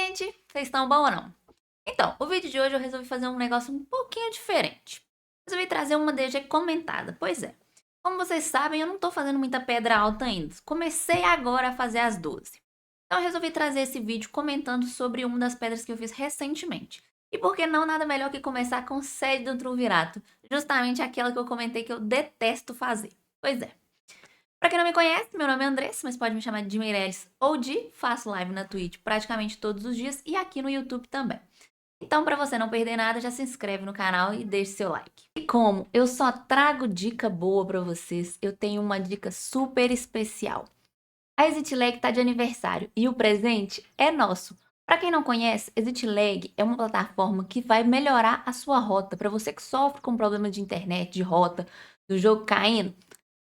gente! Vocês estão bom ou não? Então, o vídeo de hoje eu resolvi fazer um negócio um pouquinho diferente. Resolvi trazer uma DG comentada. Pois é, como vocês sabem, eu não tô fazendo muita pedra alta ainda. Comecei agora a fazer as 12. Então eu resolvi trazer esse vídeo comentando sobre uma das pedras que eu fiz recentemente. E por que não, nada melhor que começar com sede do Triunvirato. Justamente aquela que eu comentei que eu detesto fazer. Pois é. Pra quem não me conhece, meu nome é Andressa, mas pode me chamar de Meirelles ou de. Faço live na Twitch praticamente todos os dias e aqui no YouTube também. Então, pra você não perder nada, já se inscreve no canal e deixe seu like. E como eu só trago dica boa pra vocês, eu tenho uma dica super especial. A ExitLag tá de aniversário e o presente é nosso. Pra quem não conhece, ExitLag é uma plataforma que vai melhorar a sua rota. Pra você que sofre com problema de internet, de rota, do jogo caindo,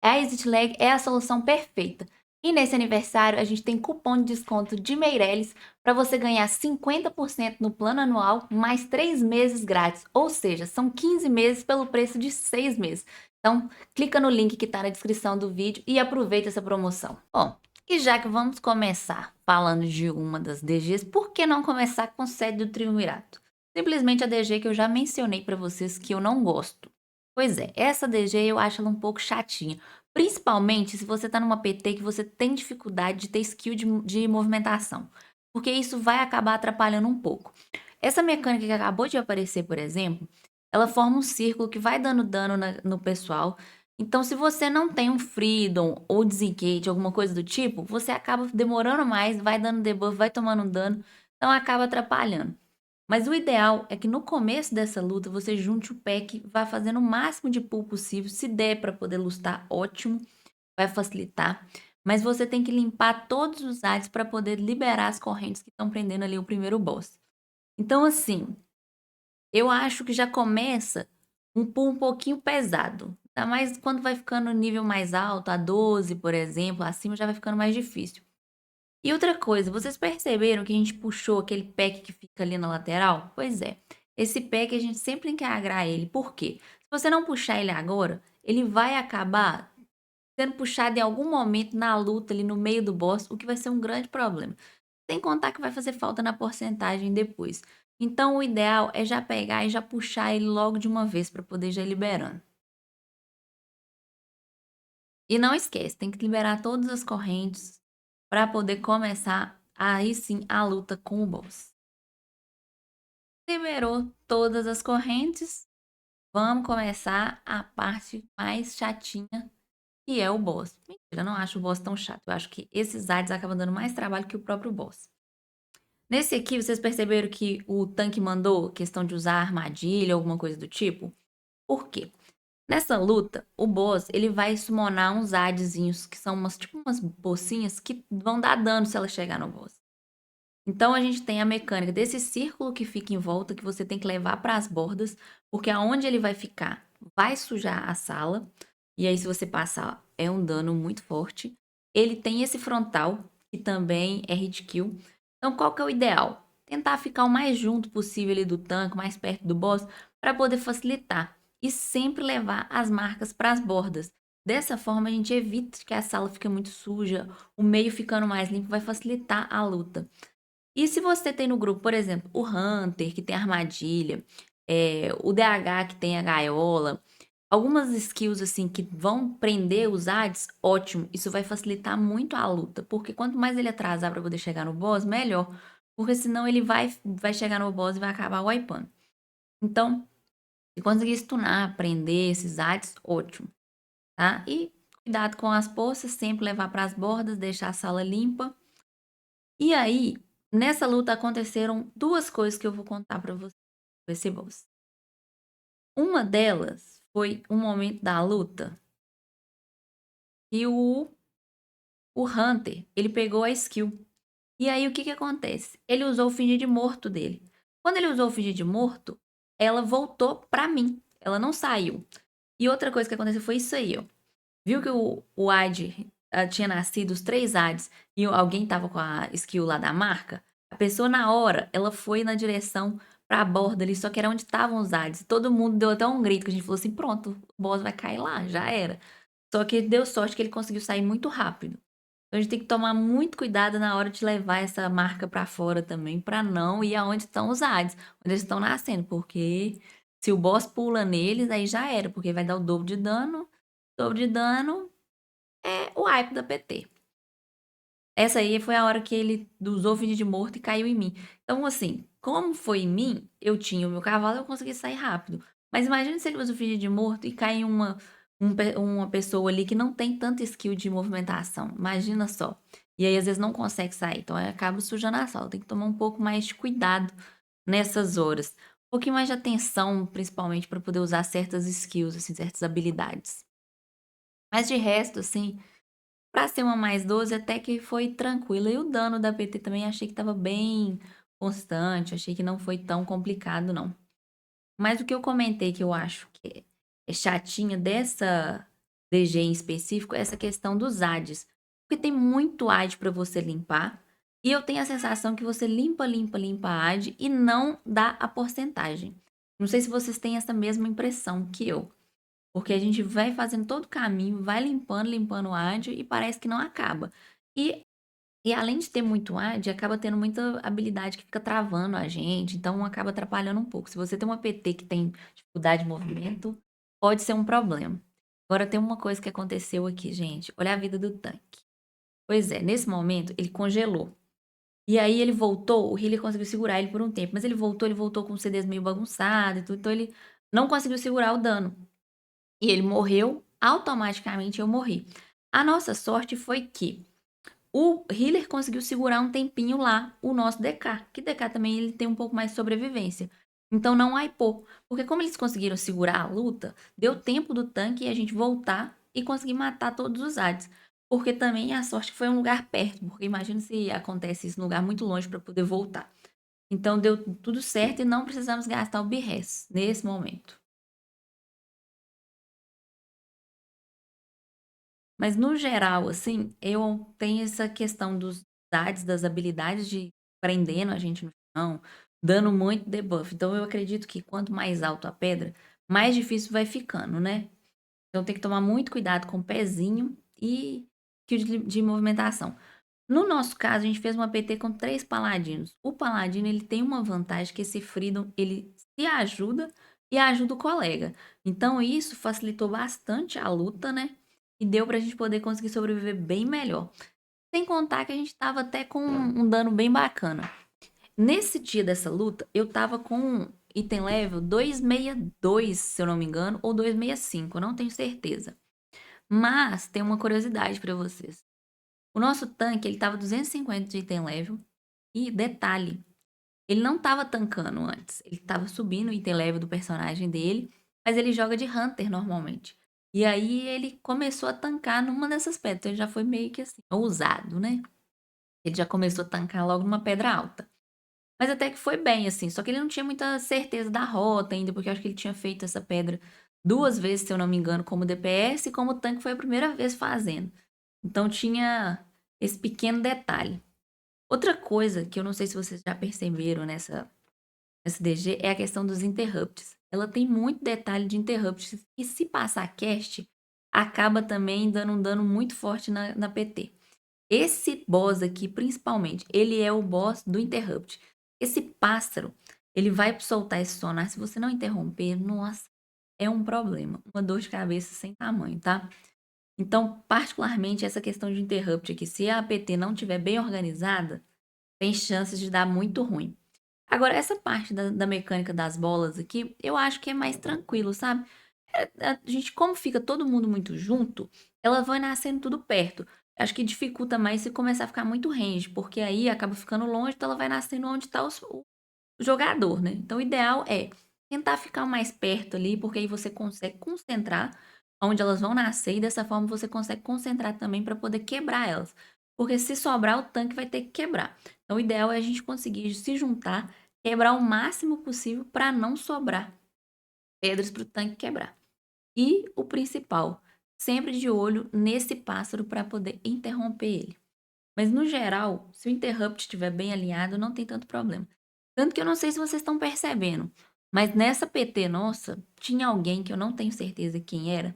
a ExitLag é a solução perfeita. E nesse aniversário a gente tem cupom de desconto de Meirelles para você ganhar 50% no plano anual, mais 3 meses grátis. Ou seja, são 15 meses pelo preço de 6 meses. Então, clica no link que está na descrição do vídeo e aproveita essa promoção. Bom, e já que vamos começar falando de uma das DGs, por que não começar com sede do Triunvirato? Simplesmente a DG que eu já mencionei para vocês que eu não gosto. Pois é, essa DG eu acho ela um pouco chatinha. Principalmente se você está numa PT que você tem dificuldade de ter skill de movimentação, porque isso vai acabar atrapalhando um pouco. Essa mecânica que acabou de aparecer, por exemplo, ela forma um círculo que vai dando dano no pessoal. Então, se você não tem um Freedom ou Disengage, alguma coisa do tipo, você acaba demorando mais, vai dando debuff, vai tomando um dano, então acaba atrapalhando. Mas o ideal é que no começo dessa luta você junte o pack, vá fazendo o máximo de pull possível. Se der para poder lustar, ótimo, vai facilitar. Mas você tem que limpar todos os ads para poder liberar as correntes que estão prendendo ali o primeiro boss. Então, assim, eu acho que já começa um pull um pouquinho pesado. Ainda mais quando vai ficando no nível mais alto, a 12, por exemplo, acima já vai ficando mais difícil. E outra coisa, vocês perceberam que a gente puxou aquele pack que fica ali na lateral? Pois é, esse pack a gente sempre tem que agrar ele. Por quê? Se você não puxar ele agora, ele vai acabar sendo puxado em algum momento na luta ali no meio do boss, o que vai ser um grande problema. Sem contar que vai fazer falta na porcentagem depois. Então o ideal é já pegar e já puxar ele logo de uma vez para poder já ir liberando. E não esquece, tem que liberar todas as correntes para poder começar aí sim a luta com o boss. Liberou todas as correntes, vamos começar a parte mais chatinha, que é o boss. Mentira, eu não acho o boss tão chato. Eu acho que esses ads acabam dando mais trabalho que o próprio boss. Nesse aqui, vocês perceberam que o tanque mandou questão de usar armadilha, alguma coisa do tipo? Por quê? Nessa luta, o boss, ele vai summonar uns adzinhos, que são umas, tipo umas bolsinhas, que vão dar dano se ela chegar no boss. Então, a gente tem a mecânica desse círculo que fica em volta, que você tem que levar para as bordas, porque aonde ele vai ficar, vai sujar a sala. E aí, se você passar, é um dano muito forte. Ele tem esse frontal, que também é hit kill. Então, qual que é o ideal? Tentar ficar o mais junto possível ali do tanque, mais perto do boss, para poder facilitar. E sempre levar as marcas para as bordas. Dessa forma, a gente evita que a sala fique muito suja, o meio ficando mais limpo vai facilitar a luta. E se você tem no grupo, por exemplo, o Hunter, que tem armadilha, o DH, que tem a gaiola, algumas skills assim que vão prender os ads, ótimo. Isso vai facilitar muito a luta, porque quanto mais ele atrasar para poder chegar no boss, melhor. Porque senão ele vai chegar no boss e vai acabar wipando. Então, se conseguir stunar, prender esses ads, ótimo, tá? E cuidado com as poças, sempre levar para as bordas, deixar a sala limpa. E aí, nessa luta aconteceram duas coisas que eu vou contar pra você, esse boss. Uma delas foi um momento da luta e o Hunter, ele pegou a skill. E aí, o que que acontece? Ele usou o fingir de morto dele. Quando ele usou o fingir de morto, ela voltou pra mim. Ela não saiu. E outra coisa que aconteceu foi isso aí, ó. Viu que o Ad tinha nascido os 3 Ads e alguém tava com a skill lá da marca? A pessoa na hora, ela foi na direção pra borda ali, só que era onde estavam os Ads. Todo mundo deu até um grito, que a gente falou assim, pronto, o boss vai cair lá, já era. Só que deu sorte que ele conseguiu sair muito rápido. Então a gente tem que tomar muito cuidado na hora de levar essa marca para fora também, para não ir aonde estão os Hades, onde eles estão nascendo, porque se o boss pula neles, aí já era, porque vai dar o dobro de dano é o hype da PT. Essa aí foi a hora que ele usou o vídeo de morto e caiu em mim. Então, assim, como foi em mim, eu tinha o meu cavalo, eu consegui sair rápido. Mas imagina se ele usa o vídeo de morto e cai em uma pessoa ali que não tem tanta skill de movimentação. Imagina só. E aí, às vezes, não consegue sair. Então, aí acaba sujando a sala. Tem que tomar um pouco mais de cuidado nessas horas. Um pouquinho mais de atenção, principalmente, para poder usar certas skills, assim, certas habilidades. Mas de resto, assim, pra ser uma mais 12 até que foi tranquilo. E o dano da PT também achei que estava bem constante, achei que não foi tão complicado não. Mas o que eu comentei que eu acho que é chatinha dessa DG em específico é essa questão dos ADs. Porque tem muito AD para você limpar. E eu tenho a sensação que você limpa, limpa, limpa a AD e não dá a porcentagem. Não sei se vocês têm essa mesma impressão que eu. Porque a gente vai fazendo todo o caminho, vai limpando, limpando o ad e parece que não acaba. E, e além de ter muito ad, acaba tendo muita habilidade que fica travando a gente, então acaba atrapalhando um pouco. Se você tem uma PT que tem dificuldade de movimento, pode ser um problema. Agora tem uma coisa que aconteceu aqui, gente. Olha a vida do tanque. Pois é, nesse momento ele congelou. E aí ele voltou, o healer conseguiu segurar ele por um tempo, mas ele voltou com os CDs meio bagunçado e tudo, então ele não conseguiu segurar o dano. E ele morreu, automaticamente eu morri. A nossa sorte foi que o healer conseguiu segurar um tempinho lá o nosso DK, que DK também ele tem um pouco mais de sobrevivência. Então não hypou, porque como eles conseguiram segurar a luta, deu tempo do tanque e a gente voltar e conseguir matar todos os ADs. Porque também a sorte foi um lugar perto, porque imagina se acontece isso num lugar muito longe para poder voltar. Então deu tudo certo e não precisamos gastar o BRES nesse momento. Mas no geral, assim, eu tenho essa questão dos dados, das habilidades de prendendo a gente no chão, dando muito debuff. Então eu acredito que quanto mais alto a pedra, mais difícil vai ficando, né? Então tem que tomar muito cuidado com o pezinho e de movimentação. No nosso caso, a gente fez uma PT com 3 paladinos. O paladino, ele tem uma vantagem que esse Freedom, ele se ajuda e ajuda o colega. Então isso facilitou bastante a luta, né? E deu pra gente poder conseguir sobreviver bem melhor. Sem contar que a gente tava até com um dano bem bacana. Nesse dia dessa luta, eu tava com item level 262, se eu não me engano, ou 265, eu não tenho certeza. Mas tem uma curiosidade pra vocês. O nosso tanque, ele tava 250 de item level. E detalhe, ele não tava tancando antes. Ele tava subindo o item level do personagem dele, mas ele joga de Hunter normalmente. E aí ele começou a tancar numa dessas pedras. Então ele já foi meio que assim, ousado, né? Ele já começou a tancar logo numa pedra alta. Mas até que foi bem, assim. Só que ele não tinha muita certeza da rota ainda, porque eu acho que ele tinha feito essa pedra 2 vezes, se eu não me engano, como DPS, e como tanque foi a primeira vez fazendo. Então tinha esse pequeno detalhe. Outra coisa que eu não sei se vocês já perceberam nessa DG é a questão dos interrupts. Ela tem muito detalhe de interrupts e se passar cast, acaba também dando um dano muito forte na PT. Esse boss aqui, principalmente, ele é o boss do interrupt. Esse pássaro, ele vai soltar esse sonar. Se você não interromper, nossa, é um problema. Uma dor de cabeça sem tamanho, tá? Então, particularmente, essa questão de interrupt aqui, se a APT não estiver bem organizada, tem chances de dar muito ruim. Agora, essa parte da mecânica das bolas aqui, eu acho que é mais tranquilo, sabe? A gente, como fica todo mundo muito junto, ela vai nascendo tudo perto. Acho que dificulta mais se começar a ficar muito range, porque aí acaba ficando longe, então ela vai nascendo onde está o jogador, né? Então, o ideal é tentar ficar mais perto ali, porque aí você consegue concentrar onde elas vão nascer e dessa forma você consegue concentrar também para poder quebrar elas. Porque se sobrar, o tanque vai ter que quebrar. Então, o ideal é a gente conseguir se juntar, quebrar o máximo possível para não sobrar pedras para o tanque quebrar. E o principal, sempre de olho nesse pássaro para poder interromper ele. Mas no geral, se o interrupt estiver bem alinhado, não tem tanto problema. Tanto que eu não sei se vocês estão percebendo, mas nessa PT nossa, tinha alguém que eu não tenho certeza quem era,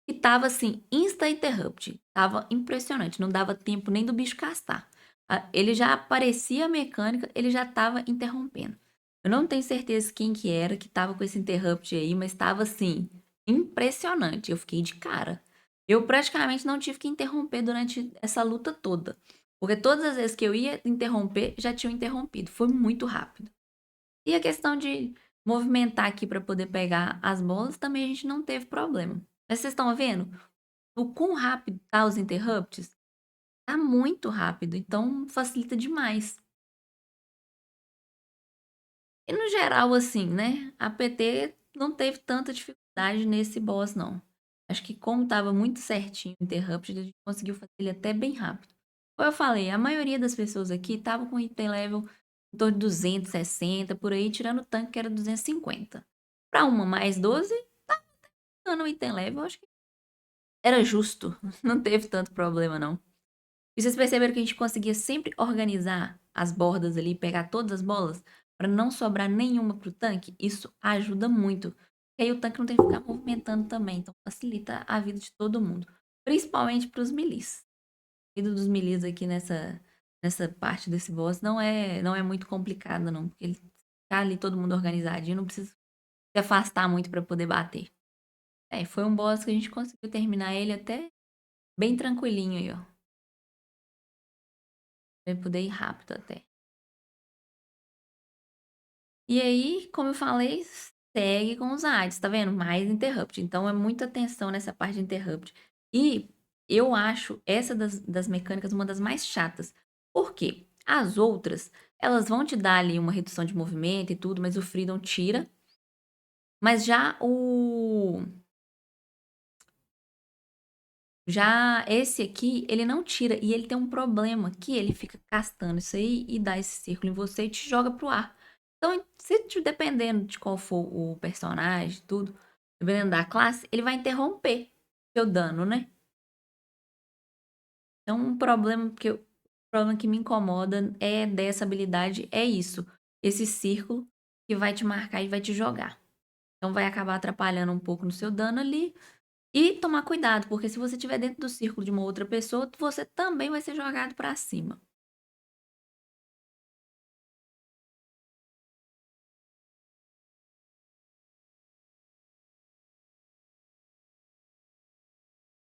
e tava assim, insta interrupt. Tava impressionante, não dava tempo nem do bicho castar. Ele já aparecia a mecânica, ele já tava interrompendo. Eu não tenho certeza quem que era que tava com esse interrupt aí, mas tava assim, impressionante. Eu fiquei de cara. Eu praticamente não tive que interromper durante essa luta toda. Porque todas as vezes que eu ia interromper, já tinham interrompido. Foi muito rápido. E a questão de movimentar aqui para poder pegar as bolas, também a gente não teve problema. Mas vocês estão vendo o quão rápido tá os interrupts? Tá muito rápido, então facilita demais. E no geral, assim, né? A PT não teve tanta dificuldade nesse boss, não. Acho que como tava muito certinho o interrupt, a gente conseguiu fazer ele até bem rápido. Como eu falei, a maioria das pessoas aqui tava com item level em torno de 260, por aí, tirando o tanque que era 250. Pra uma mais 12, tá dando o item level, acho que era justo. Não teve tanto problema, não. E vocês perceberam que a gente conseguia sempre organizar as bordas ali, pegar todas as bolas, para não sobrar nenhuma pro tanque? Isso ajuda muito. E aí o tanque não tem que ficar movimentando também, então facilita a vida de todo mundo. Principalmente para os melis. A vida dos melis aqui nessa parte desse boss não é muito complicada, não. Porque ele tá ali todo mundo organizadinho, não precisa se afastar muito para poder bater. Foi um boss que a gente conseguiu terminar ele até bem tranquilinho aí, ó. Pra poder ir rápido até. E aí, como eu falei, segue com os ads, tá vendo? Mais interrupt. Então é muita atenção nessa parte de interrupt. E eu acho essa das mecânicas uma das mais chatas. Por quê? As outras, elas vão te dar ali uma redução de movimento e tudo, mas o Freedom tira. Mas já esse aqui, ele não tira. E ele tem um problema, que ele fica castando isso aí e dá esse círculo em você e te joga pro ar. Então, dependendo de qual for o personagem, tudo, dependendo da classe, ele vai interromper seu dano, né? Então, o problema que me incomoda é dessa habilidade, é isso. Esse círculo que vai te marcar e vai te jogar. Então, vai acabar atrapalhando um pouco no seu dano ali. E tomar cuidado, porque se você estiver dentro do círculo de uma outra pessoa, você também vai ser jogado pra cima.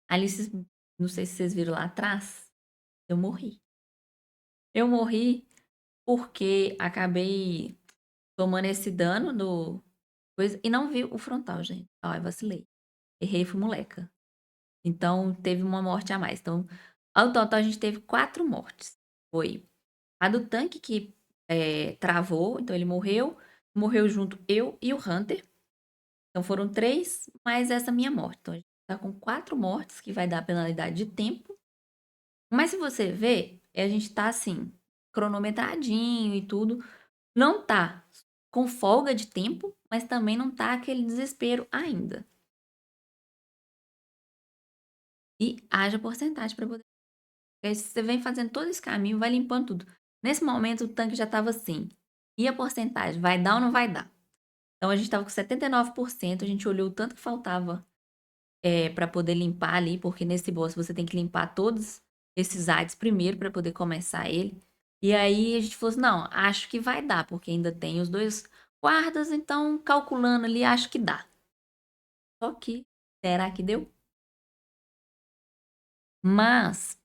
Ali, não sei se vocês viram lá atrás, eu morri. Eu morri porque acabei tomando esse dano do coisa e não vi o frontal, gente. Ai, vacilei. Errei, fui moleca. Então, teve uma morte a mais. Então, ao total, a gente teve 4 mortes. Foi a do tanque que travou, então ele morreu. Morreu junto eu e o Hunter. Então foram 3, mais essa minha morte. Então a gente tá com 4 mortes, que vai dar penalidade de tempo. Mas se você ver, a gente tá assim, cronometradinho e tudo. Não tá com folga de tempo, mas também não tá aquele desespero ainda. E haja porcentagem para poder. Porque se você vem fazendo todo esse caminho, vai limpando tudo. Nesse momento, o tanque já tava assim. E a porcentagem? Vai dar ou não vai dar? Então a gente tava com 79%, a gente olhou o tanto que faltava para poder limpar ali, porque nesse boss você tem que limpar todos esses ads primeiro para poder começar ele. E aí a gente falou assim, não, acho que vai dar, porque ainda tem os 2 guardas, então calculando ali, acho que dá. Só que, será que deu? Mas,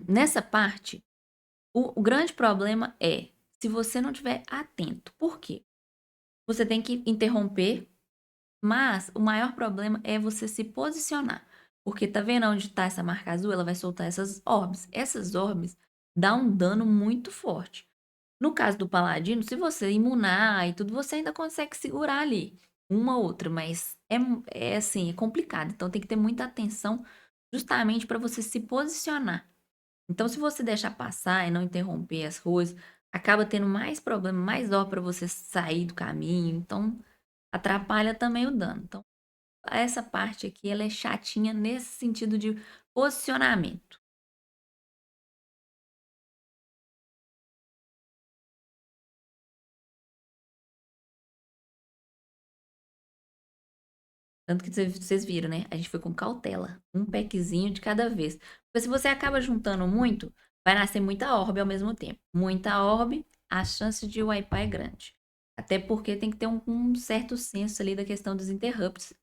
nessa parte, o grande problema é se você não estiver atento. Por quê? Você tem que interromper. Mas o maior problema é você se posicionar. Porque tá vendo onde tá essa marca azul? Ela vai soltar essas orbes. Essas orbes dão um dano muito forte. No caso do paladino, se você imunar e tudo, você ainda consegue segurar ali uma outra, mas é assim, é complicado. Então tem que ter muita atenção justamente para você se posicionar. Então, se você deixar passar e não interromper as coisas, acaba tendo mais problema, mais dó para você sair do caminho. Então, atrapalha também o dano. Então, essa parte aqui, ela é chatinha nesse sentido de posicionamento. Tanto que vocês viram, né? A gente foi com cautela. Um packzinho de cada vez. Porque se você acaba juntando muito, vai nascer muita orbe ao mesmo tempo. Muita orbe, a chance de wipear é grande. Até porque tem que ter um certo senso ali da questão dos interrupts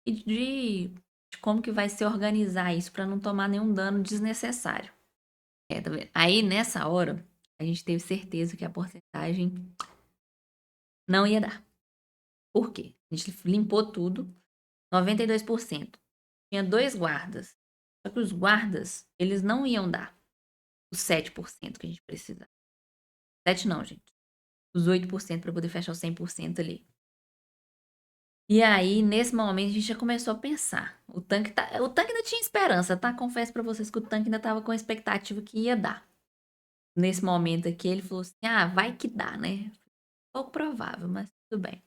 e de como que vai se organizar isso para não tomar nenhum dano desnecessário. Tá vendo? Aí, nessa hora, a gente teve certeza que a porcentagem não ia dar. Por quê? A gente limpou tudo, 92%. Tinha dois guardas. Só que os guardas, eles não iam dar os 7% que a gente precisava. 7 não, gente. Os 8% para poder fechar os 100% ali. E aí, nesse momento, a gente já começou a pensar. O tanque ainda tinha esperança, tá? Confesso para vocês que o tanque ainda tava com a expectativa que ia dar. Nesse momento aqui, ele falou assim: ah, vai que dá, né? Pouco provável, mas tudo bem.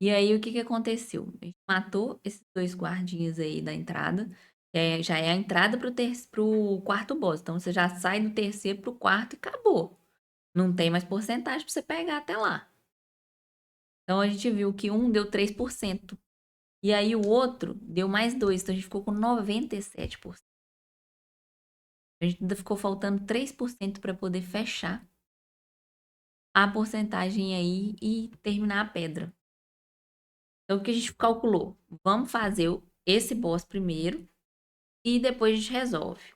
E aí, o que que aconteceu? A gente matou esses dois guardinhas aí da entrada. Já é a entrada pro quarto boss. Então, você já sai do terceiro pro quarto e acabou. Não tem mais porcentagem pra você pegar até lá. Então, a gente viu que um deu 3%. E aí, o outro deu mais 2%. Então, a gente ficou com 97%. A gente ainda ficou faltando 3% para poder fechar a porcentagem aí e terminar a pedra. Então, o que a gente calculou? Vamos fazer esse boss primeiro e depois a gente resolve.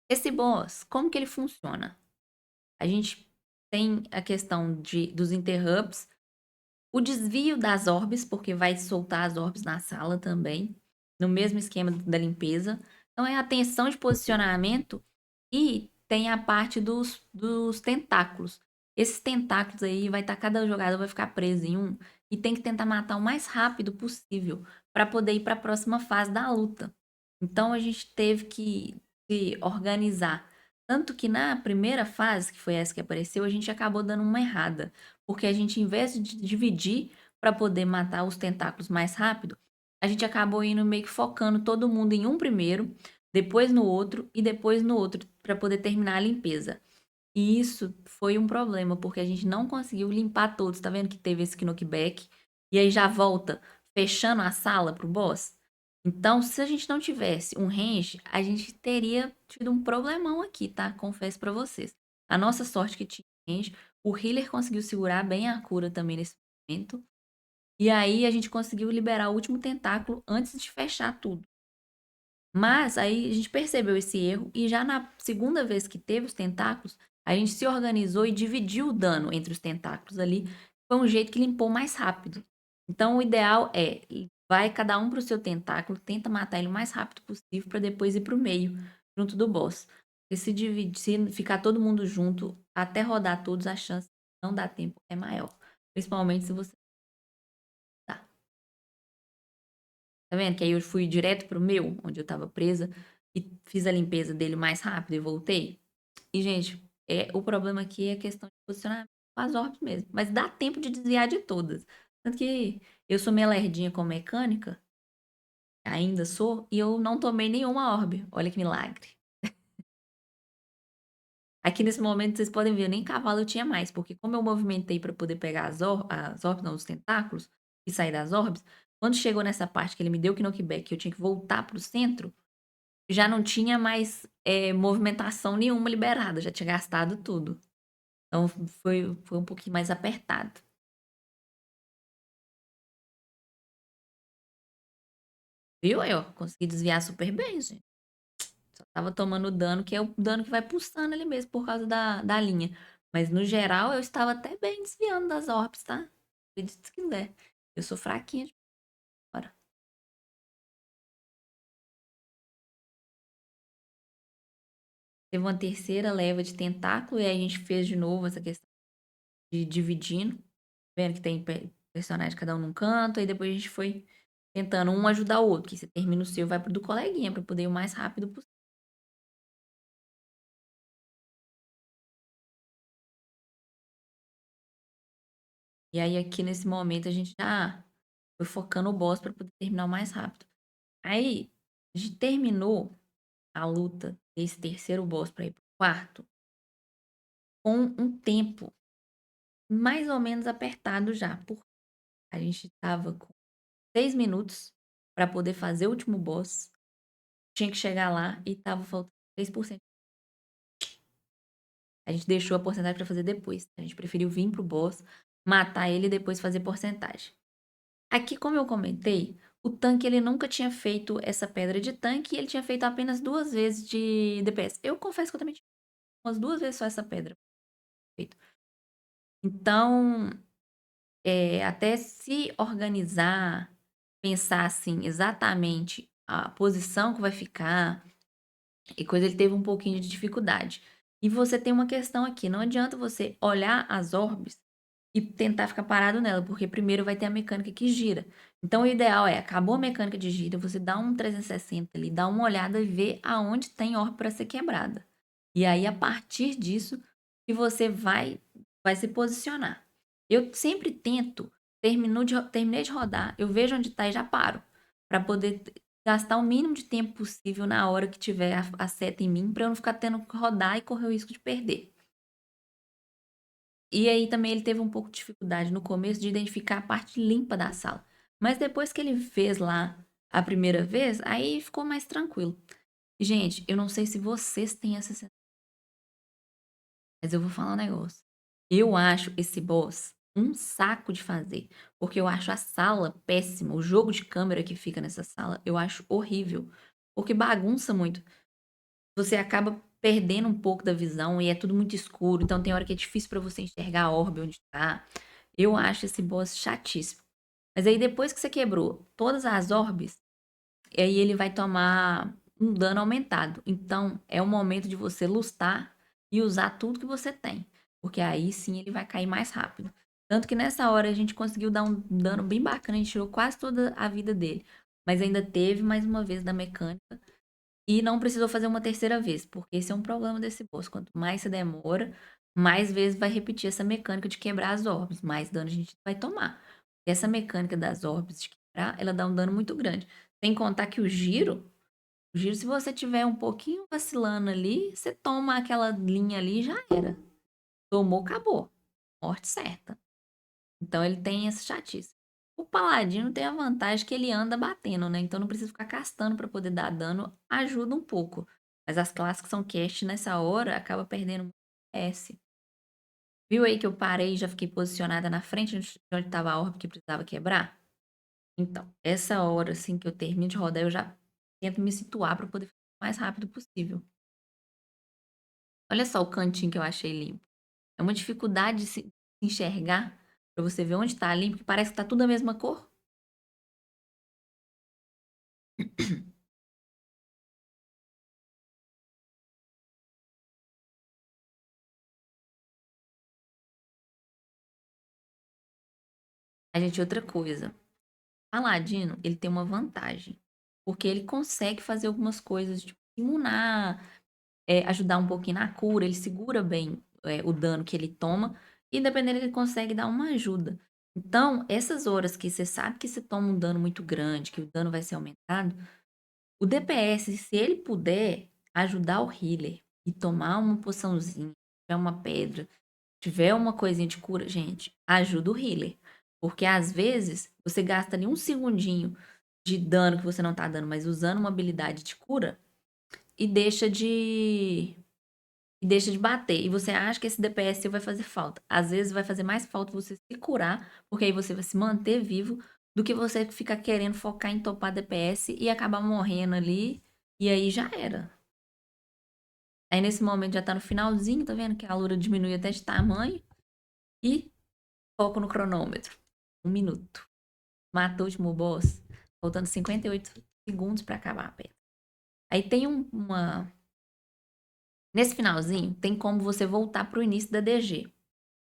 Esse boss, como que ele funciona? A gente tem a questão dos interrupts, o desvio das orbes, porque vai soltar as orbes na sala também, no mesmo esquema da limpeza. Então, é a tensão de posicionamento e tem a parte dos tentáculos. Esses tentáculos aí, cada jogador vai ficar preso em um e tem que tentar matar o mais rápido possível para poder ir para a próxima fase da luta. Então, a gente teve que se organizar. Tanto que na primeira fase, que foi essa que apareceu, a gente acabou dando uma errada. Porque a gente, em vez de dividir para poder matar os tentáculos mais rápido, a gente acabou indo meio que focando todo mundo em um primeiro, depois no outro e depois no outro, para poder terminar a limpeza. E isso foi um problema, porque a gente não conseguiu limpar todos. Tá vendo que teve esse knockback? E aí já volta fechando a sala pro boss? Então, se a gente não tivesse um range, a gente teria tido um problemão aqui, tá? Confesso pra vocês. A nossa sorte que tinha range, o healer conseguiu segurar bem a cura também nesse momento. E aí a gente conseguiu liberar o último tentáculo antes de fechar tudo. Mas aí a gente percebeu esse erro e já na segunda vez que teve os tentáculos, a gente se organizou e dividiu o dano entre os tentáculos ali. Foi um jeito que limpou mais rápido. Então o ideal é, vai cada um pro seu tentáculo, tenta matar ele o mais rápido possível para depois ir pro meio, junto do boss. Porque se ficar todo mundo junto, até rodar todos, a chance de não dar tempo é maior. Principalmente se você tá. Tá vendo? Que aí eu fui direto pro meu, onde eu tava presa, e fiz a limpeza dele mais rápido e voltei. E, gente, o problema aqui é a questão de posicionamento com as orbes mesmo. Mas dá tempo de desviar de todas. Tanto que eu sou meio lerdinha com mecânica, ainda sou, e eu não tomei nenhuma orbe. Olha que milagre. Aqui nesse momento vocês podem ver, nem cavalo eu tinha mais, porque como eu movimentei para poder pegar as orbes, não, os tentáculos, e sair das orbes, quando chegou nessa parte que ele me deu o knockback, que eu tinha que voltar pro centro, já não tinha mais movimentação nenhuma liberada, já tinha gastado tudo. Então foi um pouquinho mais apertado. Viu? Eu consegui desviar super bem, gente. Só tava tomando dano, que é o dano que vai pulsando ali mesmo por causa da linha. Mas no geral eu estava até bem desviando das orbes, tá? Acredite se quiser. Eu sou fraquinha de fora. Teve uma terceira leva de tentáculo e aí a gente fez de novo essa questão de dividindo. Vendo que tem personagem cada um num canto, aí depois a gente foi tentando um ajudar o outro, que você termina o seu, vai pro do coleguinha, pra poder ir o mais rápido possível. E aí aqui nesse momento a gente já foi focando o boss pra poder terminar o mais rápido. Aí a gente terminou a luta desse terceiro boss pra ir pro quarto com um tempo mais ou menos apertado já, porque a gente tava com 6 minutos pra poder fazer o último boss. Tinha que chegar lá e tava faltando 3%. A gente deixou a porcentagem pra fazer depois. A gente preferiu vir pro boss, matar ele e depois fazer porcentagem. Aqui, como eu comentei, o tanque ele nunca tinha feito essa pedra de tanque e ele tinha feito apenas 2 vezes de DPS. Eu confesso que eu também tinha umas 2 vezes só essa pedra feito. Então, até se organizar, pensar assim exatamente a posição que vai ficar e coisa, ele teve um pouquinho de dificuldade. E você tem uma questão aqui, não adianta você olhar as orbes e tentar ficar parado nela, porque primeiro vai ter a mecânica que gira. Então o ideal é, acabou a mecânica de gira, você dá um 360 ali, dá uma olhada e vê aonde tem orbe para ser quebrada. E aí a partir disso que você vai se posicionar. Eu sempre tento, terminei de rodar, eu vejo onde tá e já paro, para poder gastar o mínimo de tempo possível na hora que tiver a seta em mim, para eu não ficar tendo que rodar e correr o risco de perder. E aí também ele teve um pouco de dificuldade no começo de identificar a parte limpa da sala. Mas depois que ele fez lá a primeira vez, aí ficou mais tranquilo. E, gente, eu não sei se vocês têm essa sensação, mas eu vou falar um negócio. Eu acho esse boss um saco de fazer, porque eu acho a sala péssima. O jogo de câmera que fica nessa sala, eu acho horrível, porque bagunça muito. Você acaba perdendo um pouco da visão e é tudo muito escuro, então tem hora que é difícil pra você enxergar a orbe onde tá. Eu acho esse boss chatíssimo. Mas aí depois que você quebrou todas as orbes, aí ele vai tomar um dano aumentado. Então é o momento de você lustar e usar tudo que você tem. Porque aí sim ele vai cair mais rápido. Tanto que nessa hora a gente conseguiu dar um dano bem bacana, a gente tirou quase toda a vida dele. Mas ainda teve mais uma vez da mecânica. E não precisou fazer uma terceira vez, porque esse é um problema desse boss. Quanto mais você demora, mais vezes vai repetir essa mecânica de quebrar as orbes, mais dano a gente vai tomar. Essa mecânica das orbes de quebrar, ela dá um dano muito grande. Sem contar que o giro, se você tiver um pouquinho vacilando ali, você toma aquela linha ali e já era. Tomou, acabou. Morte certa. Então ele tem essa chatice. O paladino tem a vantagem que ele anda batendo, né? Então não precisa ficar castando para poder dar dano, ajuda um pouco. Mas as classes que são cast nessa hora acaba perdendo muito S. Viu aí que eu parei e já fiquei posicionada na frente de onde estava a orbe que precisava quebrar? Então, essa hora assim que eu termino de rodar, eu já tento me situar para poder fazer o mais rápido possível. Olha só o cantinho que eu achei limpo. É uma dificuldade de se enxergar para você ver onde está limpo, que parece que tá tudo a mesma cor. A gente, outra coisa. Paladino, ele tem uma vantagem, porque ele consegue fazer algumas coisas, tipo, imunar, ajudar um pouquinho na cura, ele segura bem, o dano que ele toma, e dependendo ele consegue dar uma ajuda. Então, essas horas que você sabe que você toma um dano muito grande, que o dano vai ser aumentado, o DPS, se ele puder ajudar o healer e tomar uma poçãozinha, tiver uma pedra, tiver uma coisinha de cura, gente, ajuda o healer. Porque às vezes você gasta ali um segundinho de dano que você não tá dando, mas usando uma habilidade de cura e deixa de bater. E você acha que esse DPS seu vai fazer falta. Às vezes vai fazer mais falta você se curar, porque aí você vai se manter vivo, do que você ficar querendo focar em topar DPS e acabar morrendo ali. E aí já era. Aí nesse momento já tá no finalzinho, tá vendo que a Lura diminui até de tamanho. E foco no cronômetro. 1 minuto. Matou o último boss. Faltando 58 segundos pra acabar a pedra. Aí tem uma. Nesse finalzinho, tem como você voltar pro início da DG.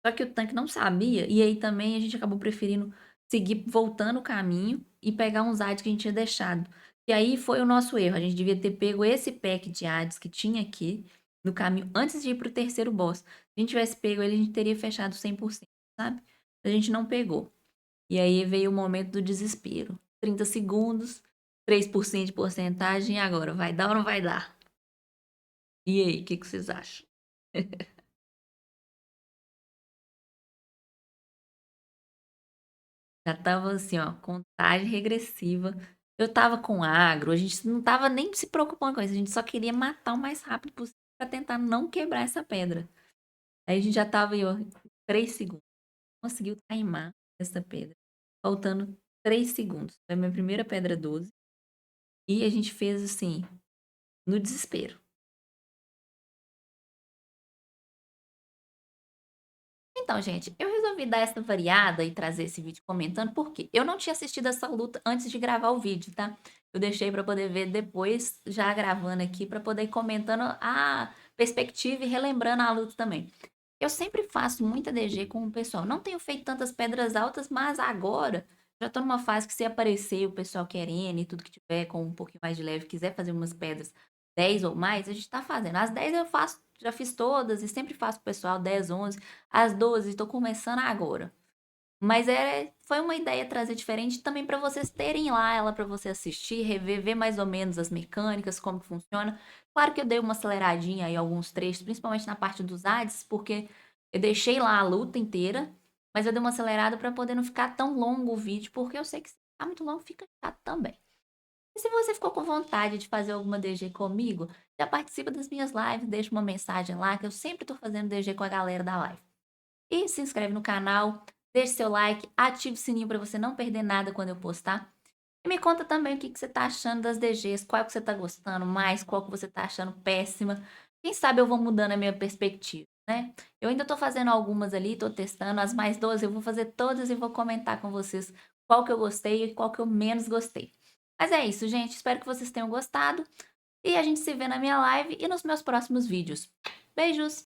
Só que o tanque não sabia. E aí também a gente acabou preferindo seguir voltando o caminho e pegar uns ADs que a gente tinha deixado. E aí foi o nosso erro. A gente devia ter pego esse pack de ADs que tinha aqui no caminho antes de ir pro terceiro boss. Se a gente tivesse pego ele, a gente teria fechado 100%, sabe? A gente não pegou. E aí veio o momento do desespero. 30 segundos, 3% de porcentagem, e agora? Vai dar ou não vai dar? E aí, o que vocês acham? Já tava assim, ó, contagem regressiva. Eu tava com agro, a gente não tava nem se preocupando com isso, a gente só queria matar o mais rápido possível pra tentar não quebrar essa pedra. Aí a gente já tava aí, ó, 3 segundos. Conseguiu timar essa pedra, faltando 3 segundos. Foi a minha primeira pedra 12 e a gente fez assim, no desespero. Então, gente, eu resolvi dar essa variada e trazer esse vídeo comentando, porque eu não tinha assistido essa luta antes de gravar o vídeo, tá? Eu deixei pra poder ver depois, já gravando aqui, pra poder ir comentando a perspectiva e relembrando a luta também. Eu sempre faço muita DG com o pessoal. Não tenho feito tantas pedras altas, mas agora já tô numa fase que se aparecer o pessoal querendo e tudo que tiver com um pouquinho mais de leve, quiser fazer umas pedras 10 ou mais, a gente tá fazendo. As 10 eu faço, já fiz todas e sempre faço pro pessoal 10, 11. As 12 tô começando agora. Mas foi uma ideia trazer diferente também para vocês terem lá ela para você assistir, rever, ver mais ou menos as mecânicas, como que funciona. Claro que eu dei uma aceleradinha aí alguns trechos, principalmente na parte dos ads, porque eu deixei lá a luta inteira, mas eu dei uma acelerada para poder não ficar tão longo o vídeo, porque eu sei que se ficar muito longo fica chato também. E se você ficou com vontade de fazer alguma DG comigo, já participa das minhas lives, deixa uma mensagem lá, que eu sempre tô fazendo DG com a galera da live. E se inscreve no canal, deixe seu like, ative o sininho para você não perder nada quando eu postar. E me conta também o que você tá achando das DGs, qual que você tá gostando mais, qual que você tá achando péssima. Quem sabe eu vou mudando a minha perspectiva, né? Eu ainda tô fazendo algumas ali, tô testando, as mais 12 eu vou fazer todas e vou comentar com vocês qual que eu gostei e qual que eu menos gostei. Mas é isso, gente. Espero que vocês tenham gostado. E a gente se vê na minha live e nos meus próximos vídeos. Beijos!